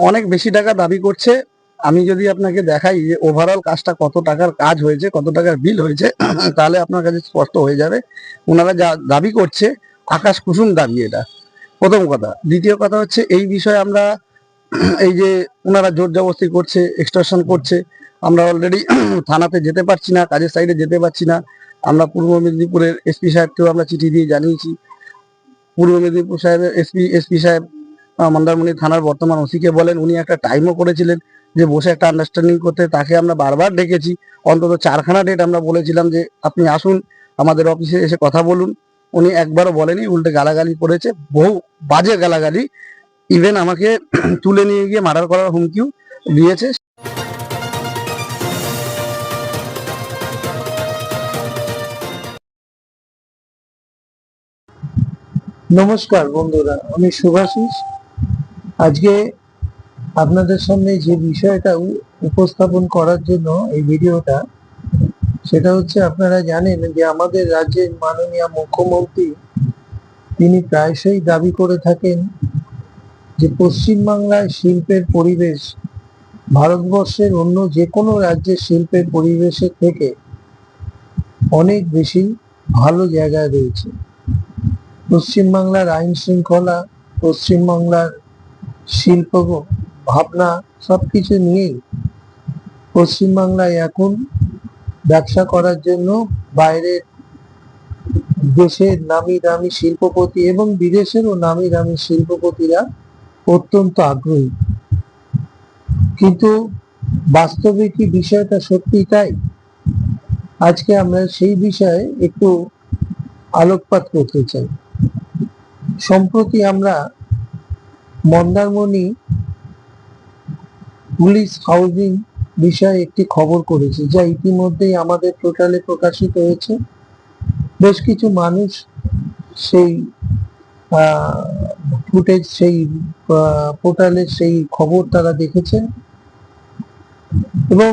অনেক বেশি টাকা দাবি করছে। আমি যদি আপনাকে দেখাই যে ওভারঅল কাজটা কত টাকার কাজ হয়েছে, কত টাকার বিল হয়েছে, তাহলে আপনার কাছে স্পষ্ট হয়ে যাবে ওনারা যা দাবি করছে আকাশ কুসুম দাবি। এটা প্রথম কথা। দ্বিতীয় কথা হচ্ছে এই বিষয়ে আমরা এই যে ওনারা জোর জবরদস্তি করছে, এক্সটর্শন করছে, আমরা অলরেডি থানাতে যেতে পারছি না, কাজের সাইডে যেতে পারছি না। আমরা পূর্ব মেদিনীপুরের এসপি সাহেবকেও আমরা চিঠি দিয়ে জানিয়েছি। পূর্ব মেদিনীপুর সাহেবের এসপি সাহেব মন্দারমণি থানার বর্তমান ওসিকে বলেন, উনি একটা টাইমও করেছিলেন যে বসে একটা আন্ডারস্ট্যান্ডিং করতে। তাকে আমরা বারবার ডেকেছি, অন্তত 4খানা ডেট আমরা বলেছিলাম যে আপনি আসুন আমাদের অফিসে এসে কথা বলুন। উনি একবারও বলেনি, উল্টে গালাগালি করেছে, বহু বাজে গালাগালি। ইভেন আমাকে তুলে নিয়ে গিয়ে মার্ডার করার হুমকিও দিয়েছে। নমস্কার বন্ধুরা, আমি শুভাশিস। আজকে আপনাদের সামনে যে বিষয়টা উপস্থাপন করার জন্য এই ভিডিওটা, সেটা হচ্ছে আপনারা জানেন যে আমাদের রাজ্যের মাননীয় মুখ্যমন্ত্রী তিনি প্রায়শই দাবি করে থাকেন যে পশ্চিমবাংলায় শিল্পের পরিবেশ ভারতবর্ষের অন্য যে কোনো রাজ্যের শিল্পের পরিবেশের থেকে অনেক বেশি ভালো জায়গায় রয়েছে। পশ্চিমবাংলার আইন শৃঙ্খলা, পশ্চিমবাংলার শিল্প ভাবনা সবকিছু নিয়েই পশ্চিমবাংলায় এখন ব্যবসা করার জন্য বাইরের দেশের নামি দামি শিল্পপতি এবং বিদেশেরও নামি দামি শিল্পপতিরা অত্যন্ত আগ্রহী। কিন্তু বাস্তবে কি বিষয়টা সত্যি তাই? আজকে আমরা সেই বিষয়ে একটু আলোকপাত করতে চাই। সম্প্রতি আমরা মন্দারমণি পুলিশ হাউজিং বিষয়ে একটি খবর করেছি, যা ইতিমধ্যেই আমাদের পোর্টালে প্রকাশিত হয়েছে। বেশ কিছু মানুষ সেই ফুটেজ, সেই পোর্টালের সেই খবর তারা দেখেছেন এবং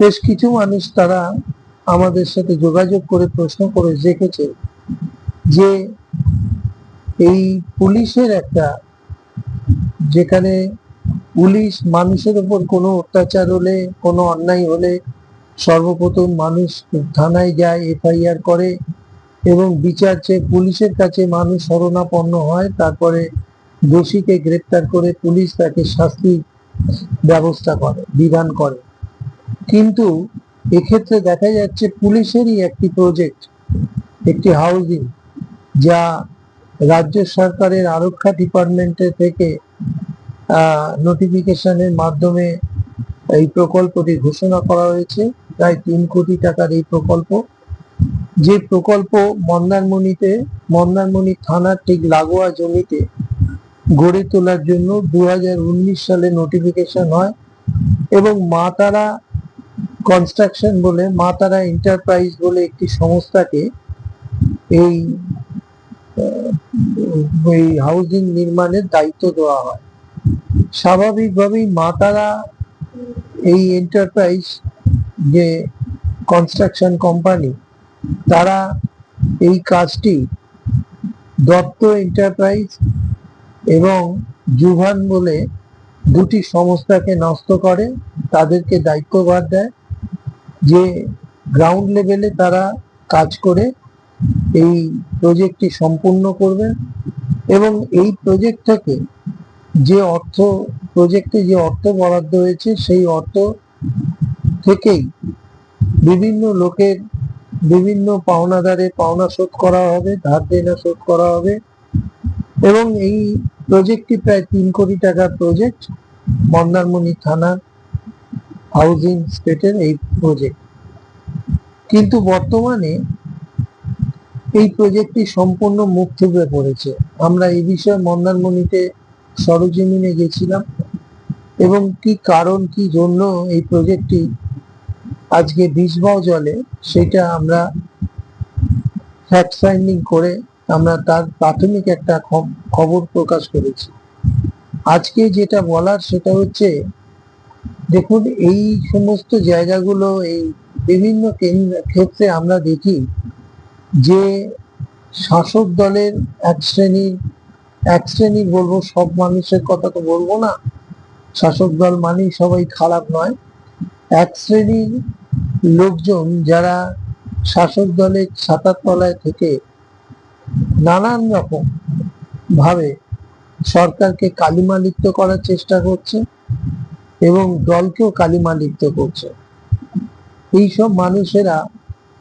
বেশ কিছু মানুষ তারা আমাদের সাথে যোগাযোগ করে প্রশ্ন করে দেখেছে যে এই পুলিশের একটা, যেখানে পুলিশ মানুষের উপর কোনো অত্যাচার হলে, কোনো অন্যায় হলে সর্বপ্রথম মানুষ থানায় যায়, এফআইআর করে এবং বিচার চেয়ে পুলিশের কাছে মানুষ শরণাপন্ন হয়। তারপরে দোষীকে গ্রেপ্তার করে পুলিশ তাকে শাস্তি ব্যবস্থা করে, বিধান করে। কিন্তু এক্ষেত্রে দেখা যাচ্ছে পুলিশেরই একটি প্রজেক্ট, একটি হাউজিং, যা রাজ্য সরকারের আরক্ষা ডিপার্টমেন্টের থেকে নোটিফিকেশনের মাধ্যমে এই প্রকল্পটি ঘোষণা করা হয়েছে। প্রায় 3 কোটি টাকার এই প্রকল্প, যে প্রকল্প মন্দারমণি থানার ঠিক লাগোয়া জমিতে গড়ে তোলার জন্য 2019 সালে নোটিফিকেশন হয় এবং মা তারা কনস্ট্রাকশন বলে, মা তারা এন্টারপ্রাইজ বলে একটি সংস্থাকে এই হাউজিং নির্মাণের দায়িত্ব দেওয়া হয়। স্বাভাবিকভাবেই মা তারা এই এন্টারপ্রাইজ, যে কনস্ট্রাকশন কোম্পানি, তারা এই কাজটি দত্ত এন্টারপ্রাইজ এবং জুভান বলে দুটি সংস্থাকে নষ্ট করে, তাদেরকে দায়িত্বভার দেয় যে গ্রাউন্ড লেভেলে তারা কাজ করে এই প্রজেক্টটি সম্পূর্ণ করবেন এবং এই প্রজেক্ট থেকে প্রজেক্টে যে অর্থ বরাদ্দ হয়েছে সেই অর্থ থেকেই বিভিন্ন লোকের, বিভিন্ন পাওনাদারের পাওনা শোধ করা হবে, ধার দেনা শোধ করা হবে এবং এই প্রজেক্টটি প্রায় 3 কোটি টাকার প্রজেক্ট, মন্দারমণি থানার হাউজিং স্টেটের এই প্রজেক্ট। কিন্তু বর্তমানে এই প্রজেক্টটি সম্পূর্ণ মুখ থুবড়ে পড়েছে। আমরা এই বিষয়ে মন্দারমণিতে সরজমিনে গেছিলাম এবং কি কারণ, কি জন্য এই প্রজেক্টটি আজকে বিষবাও জলে, সেটা আমরা ফ্যাক্ট ফাইন্ডিং করে আমরা তার প্রাথমিক একটা খবর প্রকাশ করেছি। আজকে যেটা বলার সেটা হচ্ছে, দেখুন এই সমস্ত জায়গাগুলো, এই বিভিন্ন ক্ষেত্রে আমরা দেখি যে শাসক দলের এক শ্রেণীর এক শ্রেণীর বলবো, সব মানুষের কথা তো বলবো না, শাসক দল মানেই সবাই খারাপ নয়, এক শ্রেণীর লোকজন যারা শাসক দলের ছাতার তলায় থেকে নানান রকম ভাবে সরকারকে কালিমালিপ্ত করার চেষ্টা করছে এবং দলকেও কালিমালিপ্ত করছে। এইসব মানুষেরা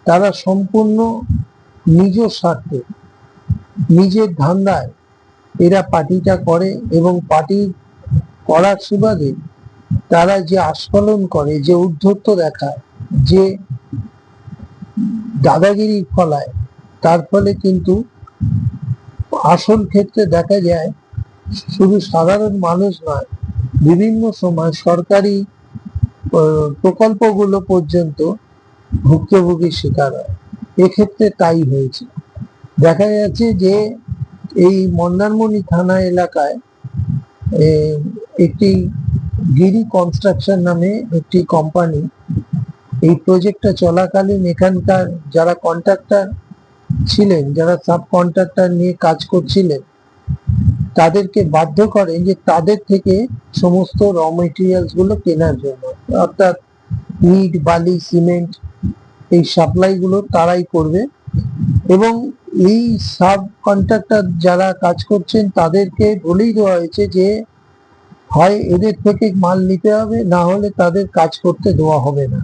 তারা সম্পূর্ণ নিজ স্বার্থে, নিজের ধান্দায় এরা পার্টিটা করে এবং পার্টি করার সুবাদে তারা যে আস্ফালন করে, যে উদ্ধত্ত দেখায়, যে দাদাগিরি ফলায়, তার ফলে কিন্তু আসল ক্ষেত্রে দেখা যায় শুধু সাধারণ মানুষ নয়, বিভিন্ন সময় সরকারি প্রকল্পগুলো পর্যন্ত ভুক্তভোগীর শিকার হয়। এক্ষেত্রে তাই হয়েছে। দেখা যাচ্ছে যে এই মন্দারমণি থানা এলাকায় একটি গিরি কনস্ট্রাকশন নামে একটি কোম্পানি এই প্রজেক্টটা চলাকালীন এখানকার যারা কন্ট্রাক্টর ছিলেন, যারা সাব কন্ট্রাক্টর নিয়ে কাজ করছিলেন, তাদেরকে বাধ্য করেন যে তাদের থেকে সমস্ত র মেটেরিয়ালস গুলো কেনার জন্য, অর্থাৎ ইট, বালি, সিমেন্ট এই সাপ্লাই গুলো তারাই করবে এবং এই সাব কন্ট্রাক্টর যারা কাজ করছেন তাদেরকে বলেই দেওয়া হয়েছে যে হয় এদের থেকে মাল নিতে হবে, না হলে তাদের কাজ করতে দেওয়া হবে না।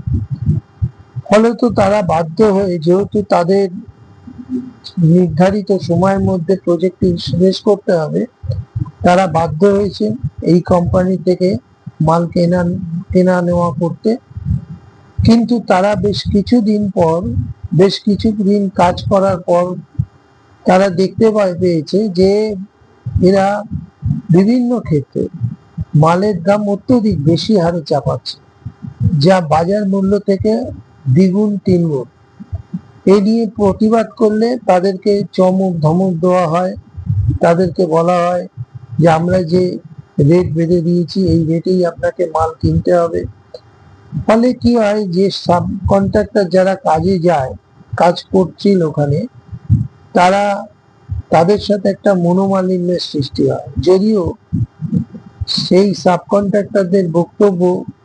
ফলে তো তারা বাধ্য হয়ে, যেহেতু তাদের নির্ধারিত সময়ের মধ্যে প্রজেক্ট শেষ করতে হবে, তারা বাধ্য হয়েছে এই কোম্পানি থেকে মাল কেনা নেওয়া করতে। কিন্তু তারা বেশ কিছুদিন কাজ করার পর তারা দেখতে পেয়েছে যে এরা বিভিন্ন ক্ষেত্রে মালের দাম অত্যধিক বেশি হারে চাপাচ্ছে, যা বাজার মূল্য থেকে দ্বিগুণ তিনগুণ। এ নিয়ে প্রতিবাদ করলে তাদেরকে চমক ধমক দেওয়া হয়, তাদেরকে বলা হয় যে আমরা যে রেট বেঁধে দিয়েছি এই রেটেই আপনাকে মাল কিনতে হবে। ফলে কি হয়, যে সাব কন্ট্রাক্টর যারা কাজে যায়, কাজ করছিল ওখানে, তাদের সাথে একটা মনোমালিন্যের সৃষ্টি হয়। যদিও সেই সাব কন্ট্রাক্টরদের বক্তব্য,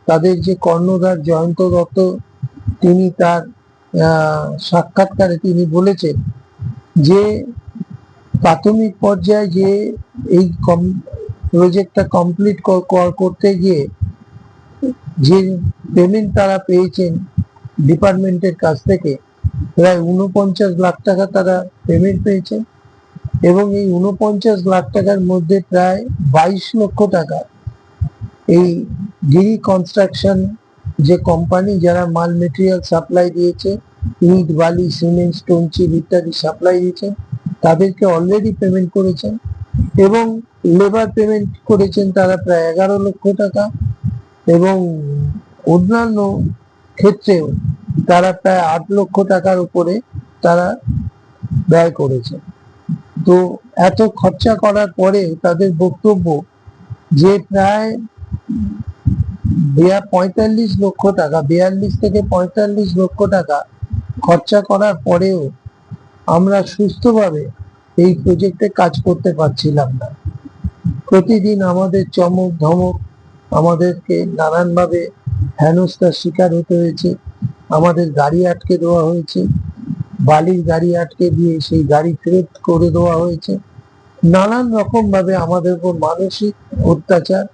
তাদের যে কর্ণধার জয়ন্ত দত্ত, তিনি তার সাক্ষাৎকারে তিনি বলেছেন যে প্রাথমিক পর্যায়ে যে এই প্রজেক্টটা কমপ্লিট করতে গিয়ে যে পেমেন্ট তারা পেয়েছেন ডিপার্টমেন্টের কাছ থেকে, প্রায় 49 লাখ টাকা তারা পেমেন্ট পেয়েছেন এবং এই 49 লাখ টাকার মধ্যে প্রায় 22 লক্ষ টাকা এই গিরি কনস্ট্রাকশন যে কোম্পানি যারা মাল মেটেরিয়াল সাপ্লাই দিয়েছে, ইট, বালি, সিমেন্ট, স্টোন চিপ ইত্যাদি সাপ্লাই দিয়েছেন, তাদেরকে অলরেডি পেমেন্ট করেছেন এবং লেবার পেমেন্ট করেছেন তারা প্রায় 11 লক্ষ টাকা এবং অন্যান্য ক্ষেত্রেও তারা প্রায় 8 লক্ষ টাকার উপরে তারা ব্যয় করেছে। তো এত খরচা করার পরে তাদের বক্তব্য যে প্রায় 45 লক্ষ টাকা, 42 থেকে 45 লক্ষ টাকা খরচা করার পরেও আমরা সুস্থভাবে এই প্রজেক্টে কাজ করতে পারছিলাম না। প্রতিদিন আমাদের চমক ধমক, আমাদেরকে নানানভাবে হেনস্থার শিকার হতে হয়েছে, আমাদের গাড়ি আটকে দেওয়া হয়েছে, বালির গাড়ি আটকে দিয়ে সেই গাড়ি ফেরত করে দেওয়া হয়েছে, নানান রকম ভাবে আমাদের উপর মানসিক অত্যাচার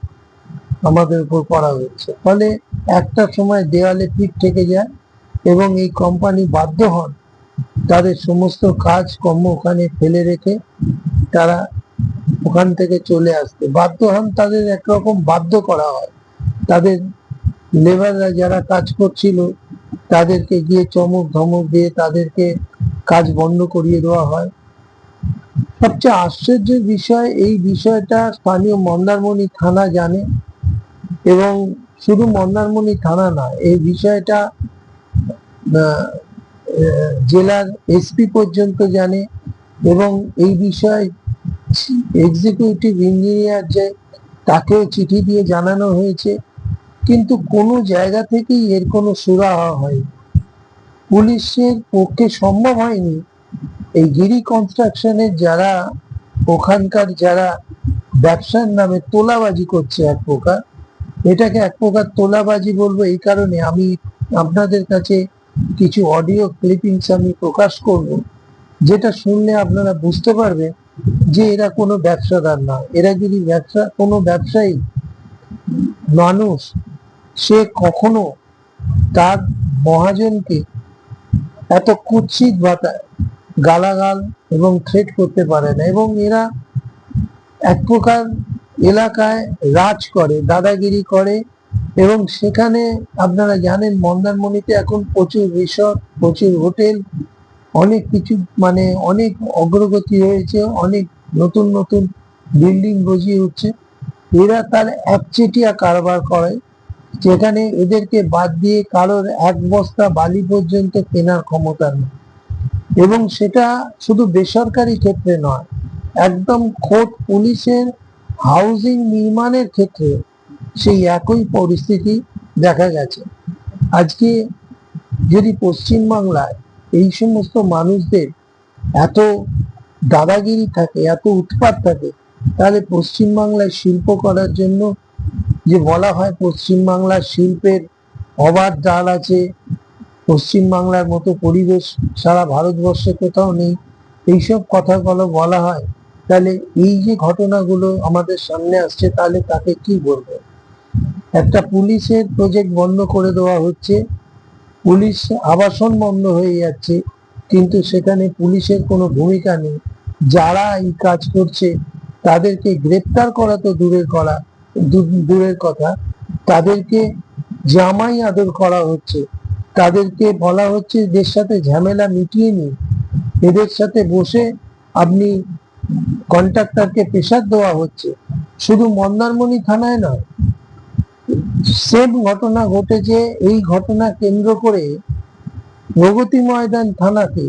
আমাদের উপর করা হয়েছে। ফলে একটা সময় দেওয়ালে পিঠ থেকে যায় এবং এই কোম্পানি বাধ্য হন তাদের সমস্ত কাজ কর্ম ওখানে ফেলে রেখে তারা ওখান থেকে চলে আসতে বাধ্য হন। তাদের একরকম বাধ্য করা হয়, তাদের লেবাররা যারা কাজ করছিল তাদেরকে গিয়ে চমক ধমক দিয়ে তাদেরকে কাজ বন্ধ করিয়ে দেওয়া হয়। সবচেয়ে আশ্চর্যের বিষয়, এই বিষয়টা স্থানীয় মন্দারমণি থানা জানে এবং শুধু মন্দারমণি থানা নয়, এই বিষয়টা জেলার এসপি পর্যন্ত জানে এবং এই বিষয়ে এক্সিকিউটিভ ইঞ্জিনিয়ার যে তাকেও চিঠি দিয়ে জানানো হয়েছে, কিন্তু কোনো জায়গা থেকেই এর কোনো সুরাহা হয়নি। পুলিশের পক্ষে সম্ভব হয়নি এই গিরি কনস্ট্রাকশনের যারা ওখানকার যারা ব্যবসার নামে তোলাবাজি করছে এক প্রকার, এটাকে এক প্রকার তোলাবাজি বলবো এই কারণে আমি আপনাদের কাছে কিছু অডিও ক্লিপিংস আমি প্রকাশ করব, যেটা শুনলে আপনারা বুঝতে পারবেন যে এরা কোনো ব্যবসাদার না। এরা যদি কোনো ব্যবসায়ী মানুষ, সে কখনো তার মহাজনকে এত কুৎসিত ভাষায় গালাগাল এবং থ্রেট করতে পারে না। এবং এরা এক প্রকার এলাকায় রাজ করে, দাদাগিরি করে। এবং সেখানে আপনারা জানেন মন্দারমণিতে এখন প্রচুর রিসর্ট, প্রচুর হোটেল, অনেক কিছু মানে অনেক অগ্রগতি হয়েছে, অনেক নতুন নতুন বিল্ডিং গজিয়ে উঠছে। এরা তার একচেটিয়া কারবার করে, যেখানে এদেরকে বাদ দিয়ে কারোর এক বস্তা বালি পর্যন্ত কেনার ক্ষমতা নেই। এবং সেটা শুধু বেসরকারি ক্ষেত্রে নয়, একদম খোদ পুলিশের হাউজিং নির্মাণের ক্ষেত্রে সেই একই পরিস্থিতি দেখা গেছে। আজকে যদি পশ্চিমবাংলায় এই সমস্ত মানুষদের এত দাদাগিরি থাকে, এত উৎপাত থাকে, তাহলে পশ্চিমবাংলায় শিল্প করার জন্য যে বলা হয় পশ্চিমবাংলার শিল্পের অবাধ ডাল আছে, পশ্চিমবাংলার মতো পরিবেশ সারা ভারতবর্ষে কোথাও নেই, এইসব কথাগুলো বলা হয়, তাহলে এই যে ঘটনাগুলো আমাদের সামনে আসছে, তাহলে তাকে কি বলবো? একটা পুলিশের প্রজেক্ট বন্ধ করে দেওয়া হচ্ছে, পুলিশ আবাসন বন্ধ হয়ে যাচ্ছে, কিন্তু সেখানে পুলিশের কোনো ভূমিকা নেই। যারা এই কাজ করছে তাদেরকে গ্রেপ্তার করা তো দূরের কথা, তাদেরকে জামাই আদর করা হচ্ছে, তাদেরকে বলা হচ্ছে এদের সাথে ঝামেলা মিটিয়ে নিন, এদের সাথে বসে আপনি কন্ট্রাক্টরকে প্রেসার দেওয়া হচ্ছে। শুধু মন্দারমণি থানায় নয়, সেম ঘটনা ঘটেছে এই ঘটনা কেন্দ্র করে প্রগতি ময়দান থানাতে।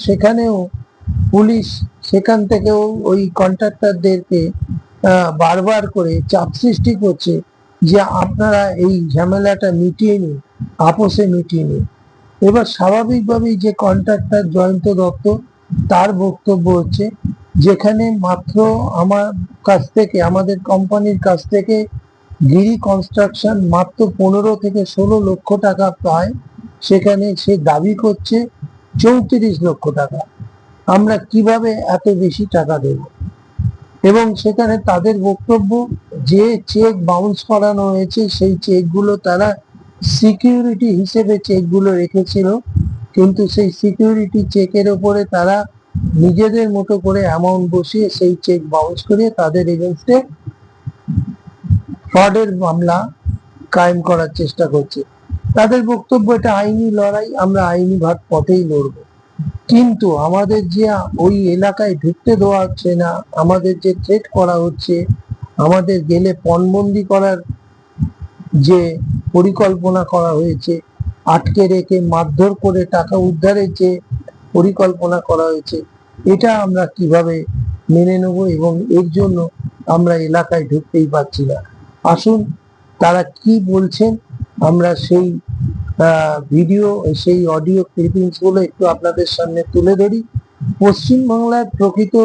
সেখানেও পুলিশ সেখান থেকেও ওই কন্ট্রাক্টরদেরকে বারবার করে চাপ সৃষ্টি করছে যে আপনারা এই ঝামেলাটা মিটিয়ে নিন, আপোষে মিটিয়ে নিন। এবার স্বাভাবিকভাবেই যে কন্ট্রাক্টর জয়ন্ত দত্ত, তার বক্তব্য হচ্ছে যেখানে মাত্র আমাদের কোম্পানির কাছ থেকে গিরি কনস্ট্রাকশন মাত্র 15 থেকে 16 লক্ষ টাকা পায়, সেখানে সে দাবি করছে 34 লক্ষ টাকা। আমরা কিভাবে এত বেশি টাকা দেব? এবং সেখানে তাদের বক্তব্য, যে চেক বাউন্স করানো হয়েছে সেই চেকগুলো তারা সিকিউরিটি হিসেবে চেকগুলো রেখেছিল, কিন্তু সেই সিকিউরিটি চেকের উপরে তারা নিজেদের মতো করে অ্যামাউন্ট বসিয়ে সেই চেক বাউন্স করিয়ে তাদের এগেনস্টে ফ্রডের মামলা কায়েম করার চেষ্টা করছে। তাদের বক্তব্য এটা আইনি লড়াই, আমরা আইনি পথেই লড়বো। কিন্তু আমাদের যে ওই এলাকায় ঢুকতে দেওয়া হচ্ছে না, আমাদের যে থ্রেট করা হচ্ছে, আমাদের গেলে পণবন্দি করার যে পরিকল্পনা করা হয়েছে, আটকে রেখে মারধর করে টাকা উদ্ধারের যে পরিকল্পনা করা হয়েছে, এটা আমরা কিভাবে মেনে নেব? এবং এর জন্য আমরা এলাকায় ঢুকতেই পারছি না। আসুন তারা কি বলছেন আমরা সেই ভিডিও, সেই অডিও ক্লিপিংস গুলো একটু আপনাদের সামনে তুলে ধরি। পশ্চিমবাংলার প্রকৃত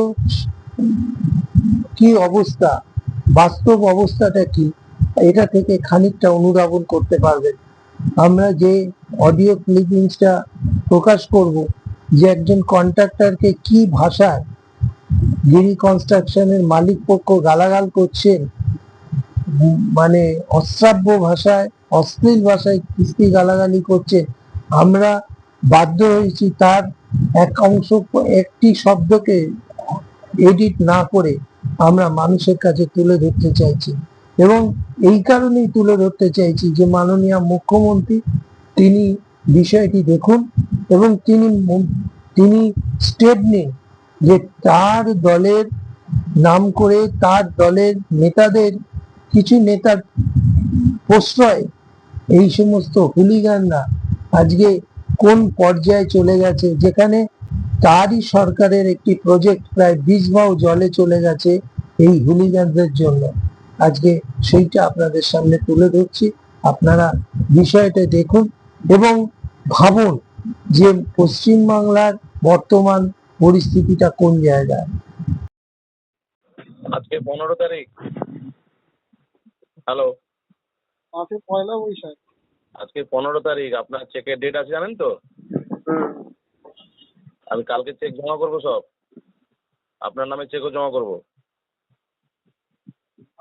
কি অবস্থা, বাস্তব অবস্থাটা কি, এটা থেকে খানিকটা অনুধাবন করতে পারবেন। আমরা যে অডিও ক্লিপিংসটা প্রকাশ করব, যে একজন কন্ট্রাক্টরকে কি ভাষায় গিরি কনস্ট্রাকশনের মালিক পক্ষ গালাগাল করছেন, মানে অশ্রাব্য ভাষায়, অশ্লীল ভাষায় কিস্তি গালাগালি করছে, আমরা বাধ্য হয়েছি তার একটি শব্দকে এডিট না করে আমরা মানুষের কাছে তুলে ধরতে চাইছি। এবং এই কারণেই তুলে ধরতে চাইছি যে মাননীয় মুখ্যমন্ত্রী তিনি বিষয়টি দেখুন এবং তিনি স্টেপ নিন, যে তার দলের নাম করে তার দলের নেতাদের, কিছু নেতার প্রশ্রয় এই সমস্ত হুলিগানরা আজকে কোন পর্যায়ে চলে গেছে, যেখানে তারই সরকারের একটি প্রজেক্ট প্রায় 20 ভাও জলে চলে গেছে এই হুলিগানদের জন্য। আজকে সেইটা আপনাদের সামনে তুলে ধরছি, আপনারা বিষয়টা দেখুন এবং ভাবুন যে পশ্চিমবাংলার বর্তমান পরিস্থিতিটা কোন জায়গায়। আজকে 15 তারিখ। হ্যালো, আজকে পয়লা বৈশাখ। আজকে 15 তারিখ। আপনার চেকের ডেট আছে জানেন তো? আমি কালকে চেক জমা করবো সব। আপনার নামে চেকও জমা করবো।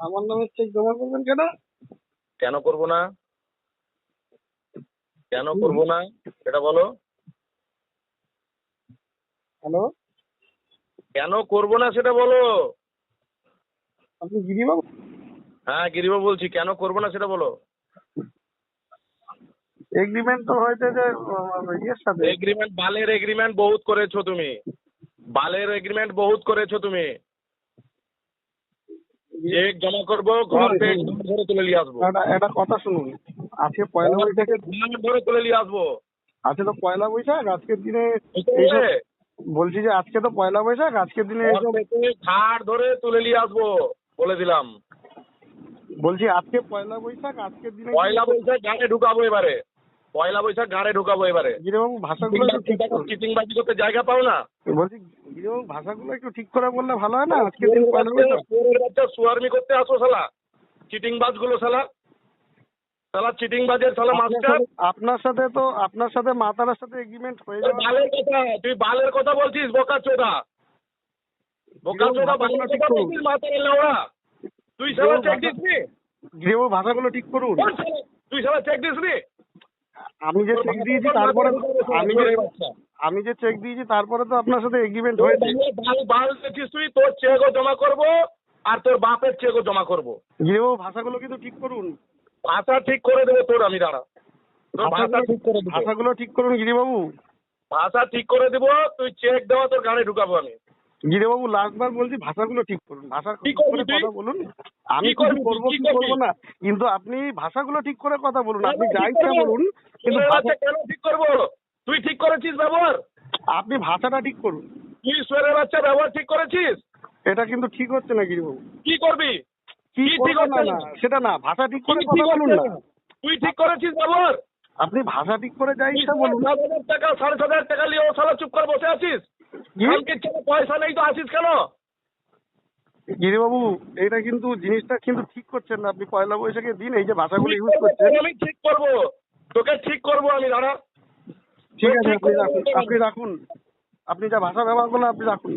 আমার নামে চেক জমা করবেন কেন? কেন করবো না? কেন করবো না সেটা বলো। হ্যালো, কেন করবো না সেটা বলো। আপনি গিরিবাবু? হ্যাঁ, গিরিবাবু বলছি। কেন করবো না সেটা বলো। এগ্রিমেন্ট তো হয়েছে যে ইয়ের সাথে। এগ্রিমেন্ট, বালের এগ্রিমেন্ট বহুত করেছো তুমি। বালের এগ্রিমেন্ট বহুত করেছো তুমি। চেক জমা করবো, ঘর থেকে ধরে তুলে নিয়ে আসবো। একটা কথা শুনুন, আজকে পয়লা বৈশাখে ধরে তুলে নিয়ে আসবো। আজকে তো পয়লা বৈশাখ, আজকের দিনে বুঝতে এইসব পারলে? বলছি যে আজকে তো পয়লা বৈশাখ, আজকের দিনে ঘর এইসব থেকে ঘাট ধরে তুলে নিয়ে আসবো বলে দিলাম। বলছি আজকে পয়লা বৈশাখ, আজকের দিনে পয়লা বৈশাখ ঘাড়ে ঢুকাবো এবারে। পয়লা বৈশাখ ঘাড়ে ঢুকাবো এবারে। গিরিবাবু ভাষাগুলো একটু ঠিক করুন। চিটিংবাজি করতে জায়গা পাও না। বলছি গিরিবাবু ভাষাগুলো একটু ঠিক করে বললে ভালো হয় না? আজকের দিন পয়লা বৈশাখ। সুয়ারমি করতে আসো শালা, চিটিংবাজ গুলো শালা, শালা চিটিংবাজের শালা মাস্টার। আপনার সাথে মাতারার সাথে এগ্রিমেন্ট হয়ে যাবে। বালের কথা, তুই বালের কথা বলছিস, বোকা চোদা। বোকা চোদা, বালের কথা বলছিস, মাথায় লেওড়া। তুই শালা চেক দিসনি? গিরিবাবু ভাষাগুলো ঠিক করুন। কোন শালা? তুই শালা চেক দিসনি? আমি যে চেক দিয়েছি তারপরে আমি যে চেক দিয়েছি তারপরে তো আপনার সাথে এগ্রিমেন্ট হয়েছে। বাল দেখছিস তুই? তোর চেকও জমা করবো আর তোর বাপের চেকও জমা করবো। গিরিবাবু ভাষাগুলো কিন্তু ঠিক করুন। ভাষা ঠিক করে দেবো তোর, আমি দাঁড়া। তোর ভাষা ঠিক করে দেবো। ভাষাগুলো ঠিক করুন গিরিবাবু। ভাষা ঠিক করে দেবো। তুই চেক দেওয়া তোর গাড়ি ঢুকাবো আমি। গিরিবাবু লাস্টবার বলছি ভাষাগুলো ঠিক করুন। ভাষা কি ঠিক করবি করে তুই? কথা বলুন। আমি কি কিছু করবি? করবো কি কি করবি? করবো না, কিন্তু আপনি ভাষাগুলো ঠিক করে কথা বলুন। আপনি যা ইচ্ছা বলুন, কিন্তু তোর বাচ্চা কেন ঠিক করবো? তুই ঠিক করেছিস ব্যবহার? আপনি ভাষাটা ঠিক করুন। তুই সুয়ের বাচ্চা ব্যবহার ঠিক করেছিস? এটা কিন্তু ঠিক হচ্ছে না গিরিবাবু। কি করবি? কি কি ঠিক করবেন হচ্ছে না না? সেটা না, ভাষা ঠিক করে কি কথা ঠিক বলুন হচ্ছে না। না? তুই ঠিক করেছিস ব্যবহার? আপনি ভাষা ঠিক করে যা তুই ইচ্ছা বলুন। 7,000 টাকা 7,500 টাকা নিয়ে ও শালা চুপ করে বসে আছিস। কি? কালকে কেন পয়সা নেই তো আসিস কেন? গিরিবাবু এটা কিন্তু জিনিসটা কিন্তু ঠিক করছেন না। আপনি পয়লা বৈশাখের দিন এই যে ভাষাগুলো ঠিক ইউজ করবো করছেন। তোর, আমি ঠিক করবো। তোকে ঠিক করবো আমি, দাঁড়া। ঠিক আছে, ঠিক আপনি করে রাখুন, দেবো। আপনি রাখুন। আপনি যা ভাষা ব্যবহার করলেন আপনি রাখুন।